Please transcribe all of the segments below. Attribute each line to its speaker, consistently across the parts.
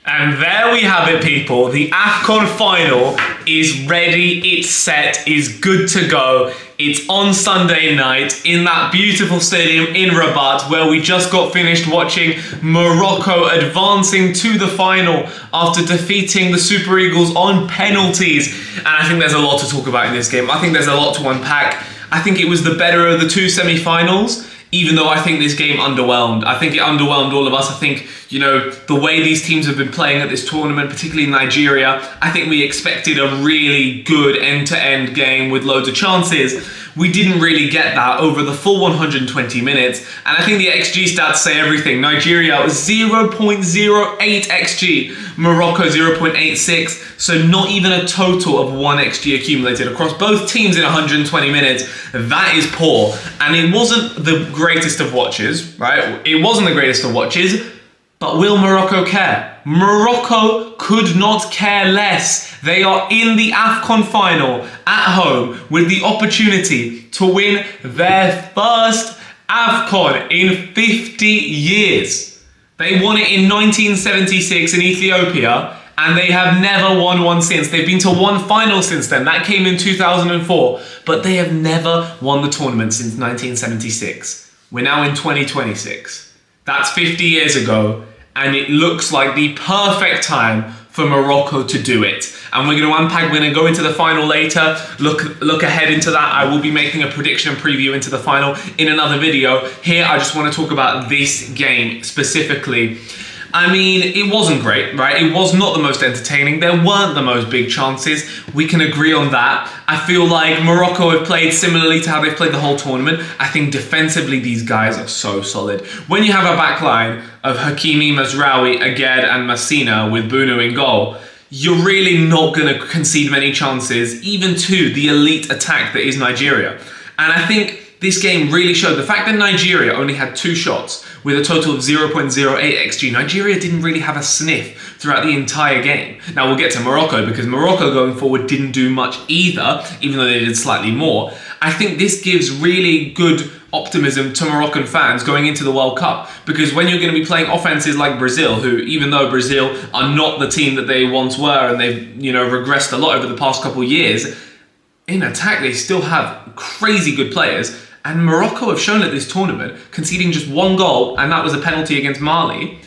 Speaker 1: And there we have it, people. The AFCON final is ready, it's set, is good to go. It's on Sunday night in that beautiful stadium in Rabat, where we just got finished watching Morocco advancing to the final after defeating the Super Eagles on penalties. And I think there's a lot to talk about in this game. I think there's a lot to unpack. I think it was the better of the two semi-finals, even though I think this game underwhelmed. I think it underwhelmed all of us. I think, you know, the way these teams have been playing at this tournament, particularly Nigeria, I think we expected a really good end-to-end game with loads of chances. We didn't really get that over the full 120 minutes. And I think the XG stats say everything. Nigeria was 0.08 XG, Morocco 0.86. So not even a total of 1 XG accumulated across both teams in 120 minutes. That is poor. And it wasn't the greatest of watches, right? It wasn't the greatest of watches. But will Morocco care? Morocco could not care less. They are in the AFCON final at home with the opportunity to win their first AFCON in 50 years. They won it in 1976 in Ethiopia, and they have never won one since. They've been to one final since then. That came in 2004, but they have never won the tournament since 1976. We're now in 2026. That's 50 years ago. And it looks like the perfect time for Morocco to do it. And we're going to unpack, we're going to go into the final later, look ahead into that. I will be making a prediction and preview into the final in another video. Here, I just want to talk about this game specifically. I mean, it wasn't great, right? It was not the most entertaining. There weren't the most big chances. We can agree on that. I feel like Morocco have played similarly to how they've played the whole tournament. I think defensively, these guys are so solid. When you have a back line of Hakimi, Mazraoui, Aguerd, and Massina with Bunu in goal, you're really not going to concede many chances, even to the elite attack that is Nigeria. And I think this game really showed the fact that Nigeria only had 2 shots with a total of 0.08 XG. Nigeria didn't really have a sniff throughout the entire game. Now we'll get to Morocco, because Morocco going forward didn't do much either, even though they did slightly more. I think this gives really good optimism to Moroccan fans going into the World Cup, because when you're going to be playing offenses like Brazil, who, even though Brazil are not the team that they once were and they've, you know, regressed a lot over the past couple of years, in attack they still have crazy good players. And Morocco have shown at this tournament, conceding just 1 goal, and that was a penalty against Mali,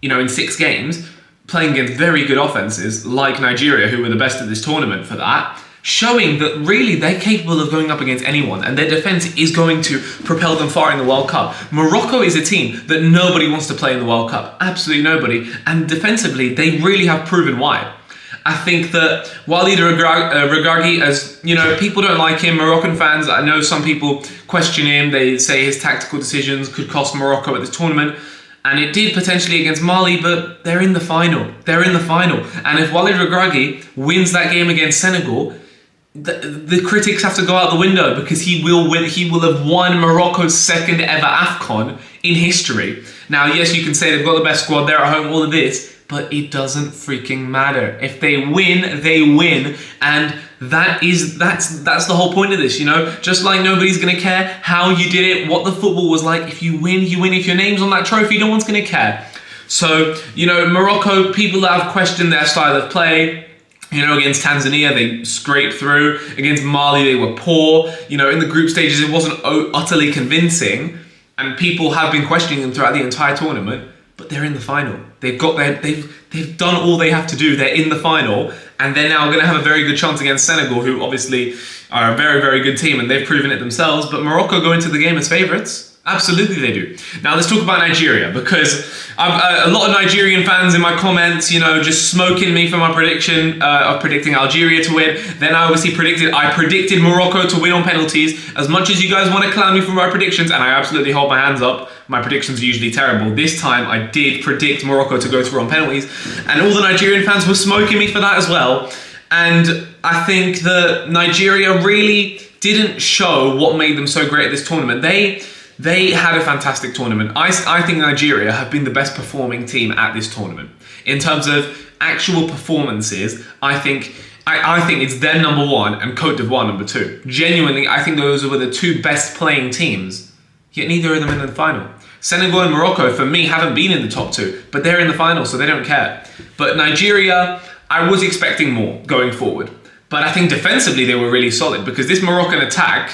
Speaker 1: you know, in 6 games, playing against very good offenses like Nigeria, who were the best at this tournament for that, showing that really they're capable of going up against anyone, and their defense is going to propel them far in the World Cup. Morocco is a team that nobody wants to play in the World Cup, absolutely nobody, and defensively they really have proven why. I think that Walid Regragui, as you know, people don't like him, Moroccan fans. I know some people question him. They say his tactical decisions could cost Morocco at this tournament. And it did potentially against Mali, but they're in the final. They're in the final. And if Walid Regragui wins that game against Senegal, the critics have to go out the window, because he will win. He will have won Morocco's second ever AFCON in history. Now, yes, you can say they've got the best squad, they're at home, all of this, but it doesn't freaking matter. If they win, they win. And that's the whole point of this, you know? Just like nobody's gonna care how you did it, what the football was like. If you win, you win. If your name's on that trophy, no one's gonna care. So, you know, Morocco, people that have questioned their style of play, you know, against Tanzania, they scraped through. Against Mali, they were poor. You know, in the group stages, it wasn't utterly convincing. And people have been questioning them throughout the entire tournament. But they're in the final. They've done all they have to do. They're in the final, and they're now going to have a very good chance against Senegal, who obviously are a very, very good team, and they've proven it themselves. But Morocco go into the game as favourites. Absolutely they do. Now let's talk about Nigeria, because a lot of Nigerian fans in my comments, you know, just smoking me for my prediction of predicting Algeria to win. Then I predicted Morocco to win on penalties. As much as you guys want to clown me for my predictions, and I absolutely hold my hands up, my predictions are usually terrible. This time I did predict Morocco to go through on penalties, and all the Nigerian fans were smoking me for that as well. And I think that Nigeria really didn't show what made them so great at this tournament. They had a fantastic tournament. I think Nigeria have been the best performing team at this tournament. In terms of actual performances, I think it's them number 1 and Cote d'Ivoire number 2. Genuinely, I think those were the 2 best playing teams, yet neither of them in the final. Senegal and Morocco, for me, haven't been in the top 2, but they're in the final, so they don't care. But Nigeria, I was expecting more going forward. But I think defensively they were really solid because this Moroccan attack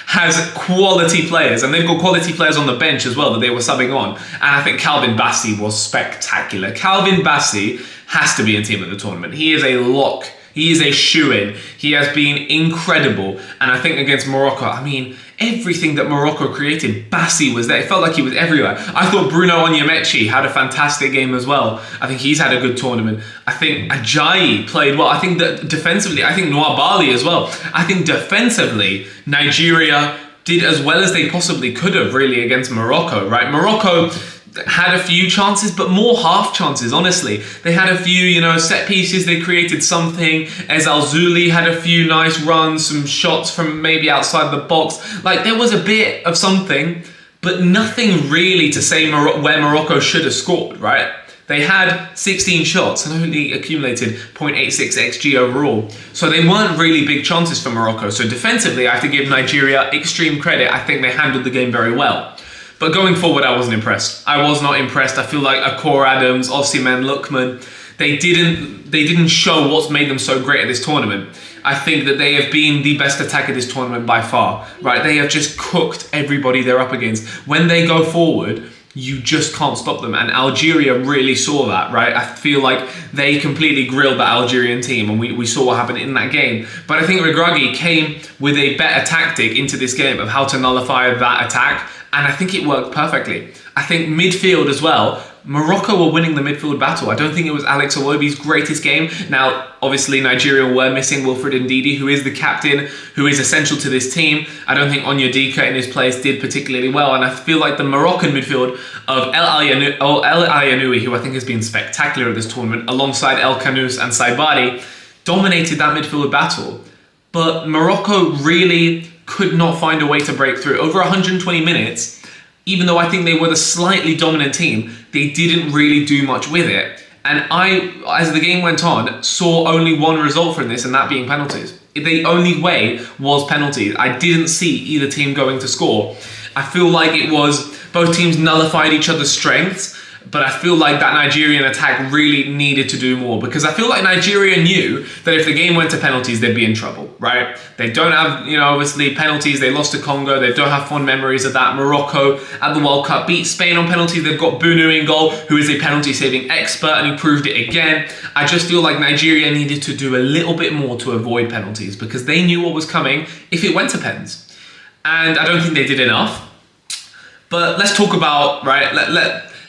Speaker 1: has quality players, and they've got quality players on the bench as well that they were subbing on. And I think Calvin Bassey was spectacular. Calvin Bassey has to be in team at the tournament. He is a lock. He is a shoo-in. He has been incredible. And I think against Morocco, I mean, everything that Morocco created, Bassey was there. It felt like he was everywhere. I thought Bruno Onyemaechi had a fantastic game as well. I think he's had a good tournament. I think Ajayi played well. I think that defensively, I think Noah Bali as well. I think defensively, Nigeria did as well as they possibly could have really against Morocco, right? Morocco had a few chances, but more half chances, honestly. They had a few, set pieces, they created something. Ezal Zuli had a few nice runs, some shots from maybe outside the box. Like, there was a bit of something, but nothing really to say where Morocco should have scored, right? They had 16 shots and only accumulated 0.86 XG overall. So they weren't really big chances for Morocco. So defensively, I have to give Nigeria extreme credit. I think they handled the game very well. But going forward, I wasn't impressed. I was not impressed. I feel like Akor Adams, Osimhen, Lookman, they didn't show what's made them so great at this tournament. I think that they have been the best attack at this tournament by far, right? They have just cooked everybody they're up against. When they go forward, you just can't stop them. And Algeria really saw that, right? I feel like they completely grilled the Algerian team, and we saw what happened in that game. But I think Regragui came with a better tactic into this game of how to nullify that attack. And I think it worked perfectly. I think midfield as well, Morocco were winning the midfield battle. I don't think it was Alex Iwobi's greatest game. Now, obviously, Nigeria were missing Wilfred Ndidi, who is the captain, who is essential to this team. I don't think Onyedika in his place did particularly well. And I feel like the Moroccan midfield of El Ayanoui, who I think has been spectacular at this tournament, alongside El Kanous and Saibari, dominated that midfield battle. But Morocco really could not find a way to break through. Over 120 minutes, even though I think they were the slightly dominant team, they didn't really do much with it. And I, as the game went on, saw only one result from this, and that being penalties. The only way was penalties. I didn't see either team going to score. I feel like it was both teams nullified each other's strengths, but I feel like that Nigerian attack really needed to do more, because I feel like Nigeria knew that if the game went to penalties, they'd be in trouble, right? They don't have, obviously penalties. They lost to Congo. They don't have fond memories of that. Morocco at the World Cup beat Spain on penalties. They've got Bunu in goal, who is a penalty saving expert, and he proved it again. I just feel like Nigeria needed to do a little bit more to avoid penalties, because they knew what was coming if it went to pens. And I don't think they did enough. But let's talk about, right,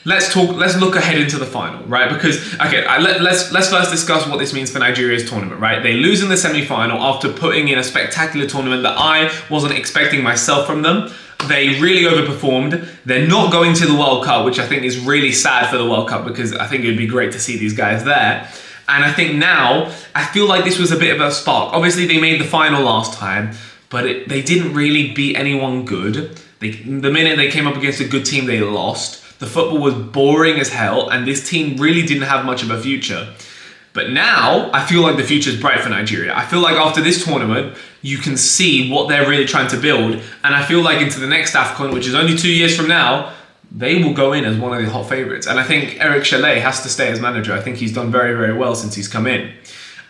Speaker 1: let's look ahead into the final, right? Because, okay, let's first discuss what this means for Nigeria's tournament, right? They lose in the semi-final after putting in a spectacular tournament that I wasn't expecting myself from them. They really overperformed. They're not going to the World Cup, which I think is really sad for the World Cup, because I think it would be great to see these guys there. And I think now, I feel like this was a bit of a spark. Obviously, they made the final last time, but they didn't really beat anyone good. The minute they came up against a good team, they lost. The football was boring as hell, and this team really didn't have much of a future. But now, I feel like the future is bright for Nigeria. I feel like after this tournament, you can see what they're really trying to build. And I feel like into the next AFCON, which is only 2 years from now, they will go in as one of the hot favourites. And I think Eric Chalet has to stay as manager. I think he's done very, very well since he's come in.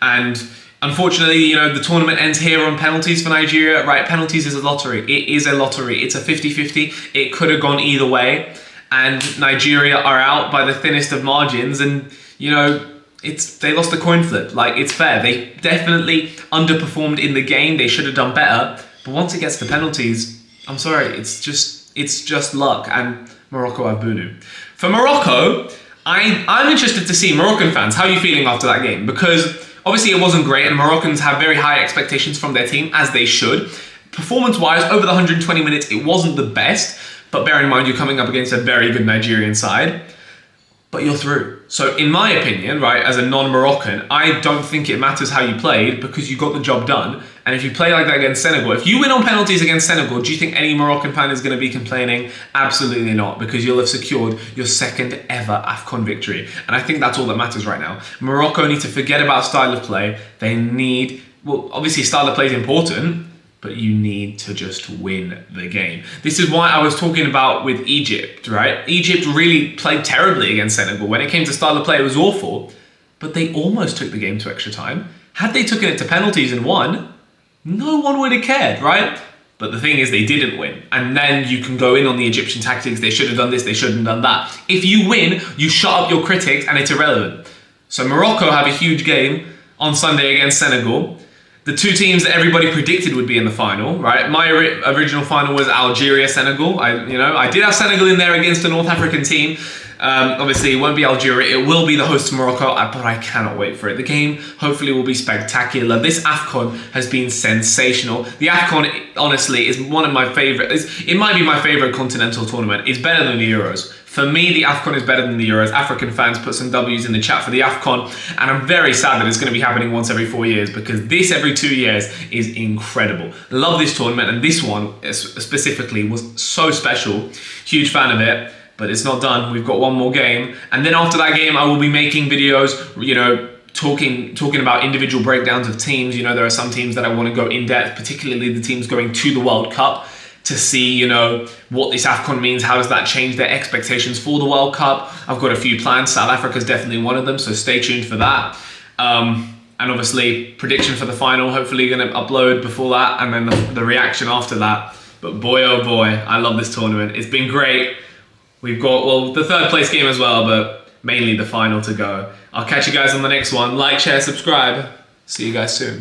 Speaker 1: And unfortunately, the tournament ends here on penalties for Nigeria, right? Penalties is a lottery. It is a lottery. It's a 50-50. It could have gone either way. And Nigeria are out by the thinnest of margins. And, they lost a coin flip. Like, it's fair. They definitely underperformed in the game. They should have done better. But once it gets to penalties, I'm sorry, it's just luck. And Morocco have Bunu. For Morocco, I'm interested to see Moroccan fans. How are you feeling after that game? Because obviously it wasn't great, and Moroccans have very high expectations from their team, as they should. Performance-wise, over the 120 minutes, it wasn't the best. But bear in mind, you're coming up against a very good Nigerian side. But you're through. So in my opinion, right, as a non-Moroccan, I don't think it matters how you played, because you got the job done. And if you play like that against Senegal, if you win on penalties against Senegal, do you think any Moroccan fan is going to be complaining? Absolutely not, because you'll have secured your second ever AFCON victory. And I think that's all that matters right now. Morocco need to forget about style of play. They need, well, obviously style of play is important, but you need to just win the game. This is why I was talking about with Egypt, right? Egypt really played terribly against Senegal. When it came to style of play, it was awful, but they almost took the game to extra time. Had they taken it to penalties and won, no one would have cared, right? But the thing is, they didn't win. And then you can go in on the Egyptian tactics. They should have done this, they shouldn't have done that. If you win, you shut up your critics and it's irrelevant. So Morocco have a huge game on Sunday against Senegal. The two teams that everybody predicted would be in the final, right? My original final was Algeria-Senegal. I did have Senegal in there against a North African team. Obviously, it won't be Algeria. It will be the host to Morocco, but I cannot wait for it. The game, hopefully, will be spectacular. This AFCON has been sensational. The AFCON, honestly, is one of my favorite. It might be my favorite continental tournament. It's better than the Euros. For me, the AFCON is better than the Euros. African fans, put some W's in the chat for the AFCON. And I'm very sad that it's going to be happening once every 4 years, because this every 2 years is incredible. Love this tournament, and this one specifically was so special. Huge fan of it. But it's not done. We've got one more game. And then after that game, I will be making videos, talking about individual breakdowns of teams. There are some teams that I want to go in depth, particularly the teams going to the World Cup, to see, what this AFCON means. How does that change their expectations for the World Cup? I've got a few plans. South Africa is definitely one of them, so stay tuned for that. And obviously, prediction for the final, hopefully going to upload before that, and then the reaction after that. But boy, oh boy, I love this tournament. It's been great. We've got, the third place game as well, but mainly the final to go. I'll catch you guys on the next one. Like, share, subscribe. See you guys soon.